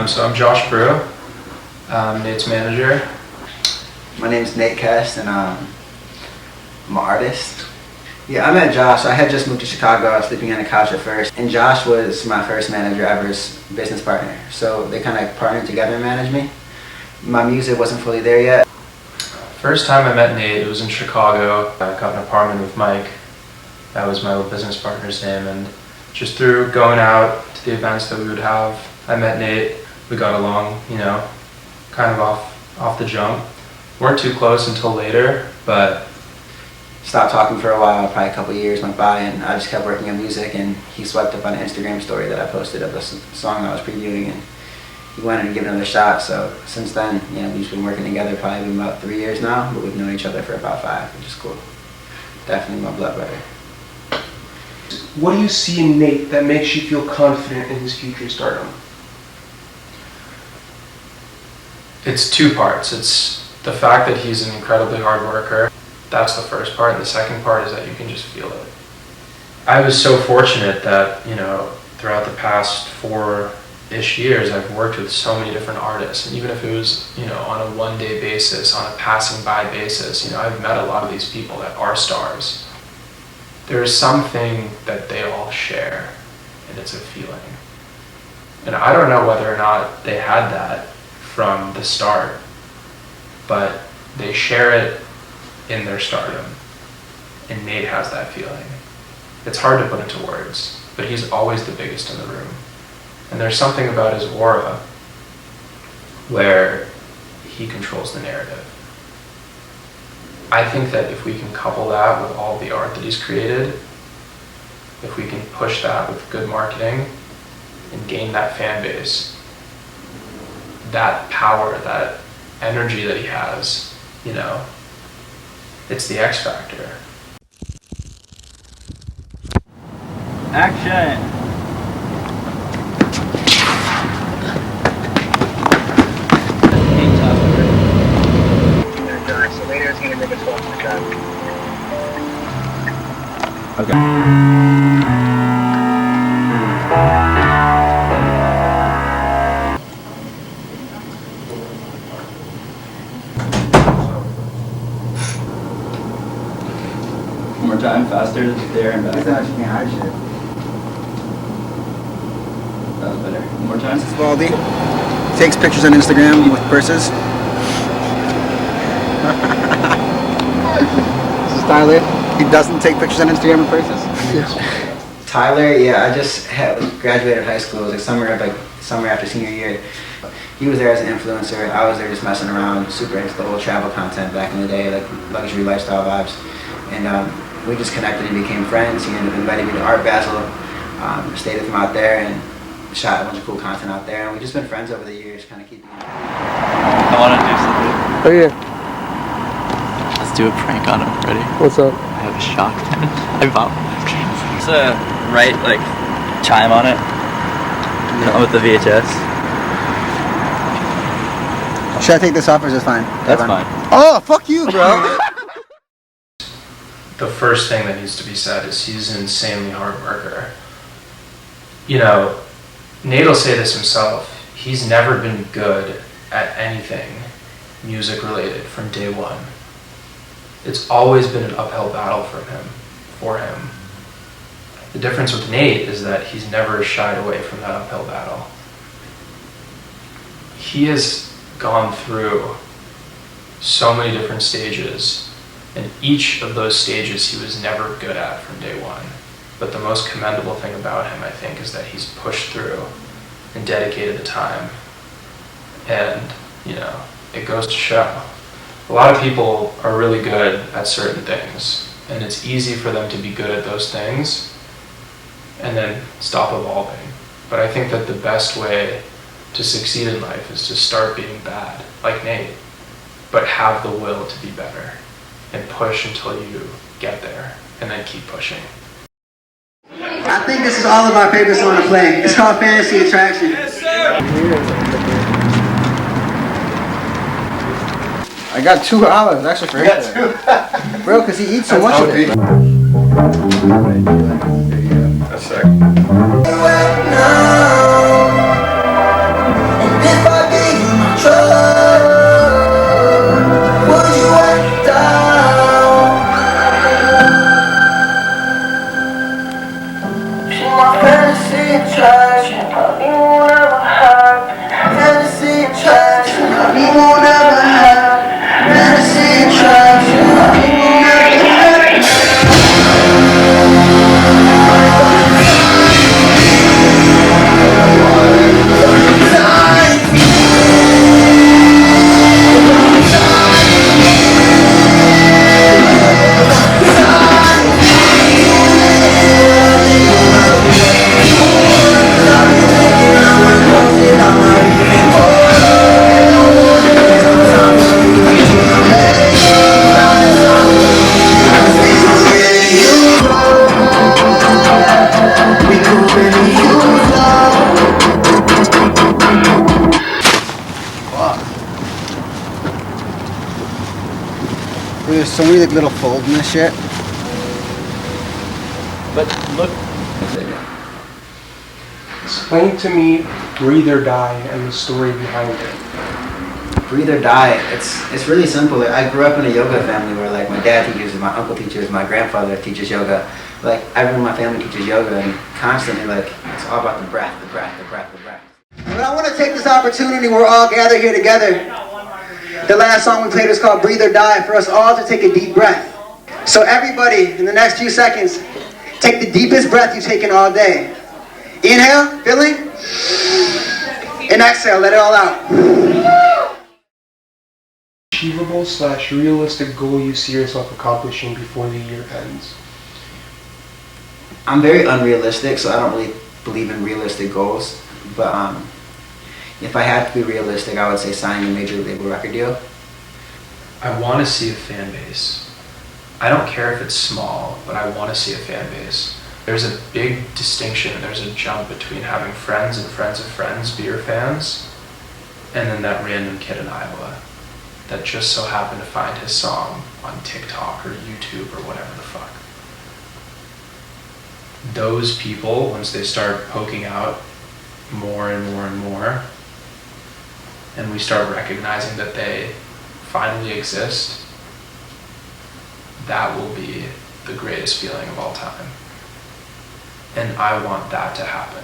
So I'm Josh Brew, Nate's manager. My name's Nate Kest, and I'm an artist. Yeah, I met Josh. I had just moved to Chicago. I was sleeping on a couch at first, and Josh was my first manager ever's business partner. So they kind of partnered together and managed me. My music wasn't fully there yet. First time I met Nate, it was in Chicago. I got an apartment with Mike. That was my old business partner's name, and just through going out to the events that we would have, I met Nate. We got along, you know, kind of off the jump. Weren't too close until later, but Stopped talking for a while. Probably a couple years went by, and I just kept working on music, and he swiped up on an Instagram story that I posted of the song I was previewing, and he wanted to give it another shot. So since then, you know, we've just been working together probably been about 3 years now, but we've known each other for about 5, which is cool. Definitely my blood brother. What do you see in Nate that makes you feel confident in his future stardom? it's 2 parts. It's the fact that he's an incredibly hard worker. That's the first part. And the second part is that you can just feel it. I was so fortunate that, you know, throughout the past 4-ish years, I've worked with so many different artists. And even if it was, you know, on a one-day basis, on a passing by basis, you know, I've met a lot of these people that are stars. There is something that they all share, and it's a feeling. And I don't know whether or not they had that from the start, but they share it in their stardom. And Nate has that feeling. It's hard to put into words, but he's always the biggest in the room. And there's something about his aura where he controls the narrative. I think that if we can couple that with all the art that he's created, if we can push that with good marketing and gain that fan base, that power, that energy that he has, you know, it's the X factor. Action! So later it's gonna make us watch the shot. One more time, faster, there and back. This actually can't hide shit. That was better. One more time. This is Baldy. Takes pictures on Instagram with purses. This is Tyler. He doesn't take pictures on Instagram with purses. Yes. Tyler, yeah, I just graduated high school. It was summer after senior year. He was there as an influencer. I was there just messing around, super into the whole travel content back in the day, like luxury lifestyle vibes. And we just connected and became friends. He ended up inviting me to Art Basel. Stayed with him out there and shot a bunch of cool content out there. And we've just been friends over the years, kind of keeping in touch. I want to do something. Oh yeah. Let's do a prank on him. Ready? What's up? I have a shotgun. I bought one. It's a right, like, chime on it. With the VHS. Should I take this off or is this fine? That's fine. Oh, fuck you, bro! The first thing that needs to be said is he's an insanely hard worker. You know, Nate will say this himself. He's never been good at anything music related from day one. It's always been an uphill battle for him. The difference with Nate is that he's never shied away from that uphill battle. He has gone through so many different stages, and each of those stages he was never good at from day one. But the most commendable thing about him, I think, is that he's pushed through and dedicated the time. And, you know, it goes to show. A lot of people are really good at certain things, and it's easy for them to be good at those things and then stop evolving. But I think that the best way to succeed in life is to start being bad, like Nate, but have the will to be better and push until you get there and then keep pushing. I think this is all of our favorite song to play. It's called Fantasy Attraction. Yes, sir. I got $2 extra for him. Bro, because he eats so much of it. That's sick. There's so many like little folds in this shit. But look. Explain to me Breathe or Die and the story behind it. Breathe or Die. It's really simple. Like, I grew up in a yoga family where like my dad teaches, my uncle teaches, my grandfather teaches yoga. Like everyone in my family teaches yoga, and constantly like it's all about the breath, the breath, the breath, the breath. But I want to take this opportunity. We're all gathered here together. The last song we played was called Breathe or Die, for us all to take a deep breath. So everybody, in the next few seconds, take the deepest breath you've taken all day. Inhale, filling, and exhale, let it all out. Achievable / realistic goal you see yourself accomplishing before the year ends? I'm very unrealistic, so I don't really believe in realistic goals. But if I had to be realistic, I would say signing a major label record deal. I want to see a fan base. I don't care if it's small, but I want to see a fan base. There's a big distinction, there's a jump between having friends and friends of friends be your fans, and then that random kid in Iowa that just so happened to find his song on TikTok or YouTube or whatever the fuck. Those people, once they start poking out more and more and more, and we start recognizing that they finally exist, that will be the greatest feeling of all time. And I want that to happen.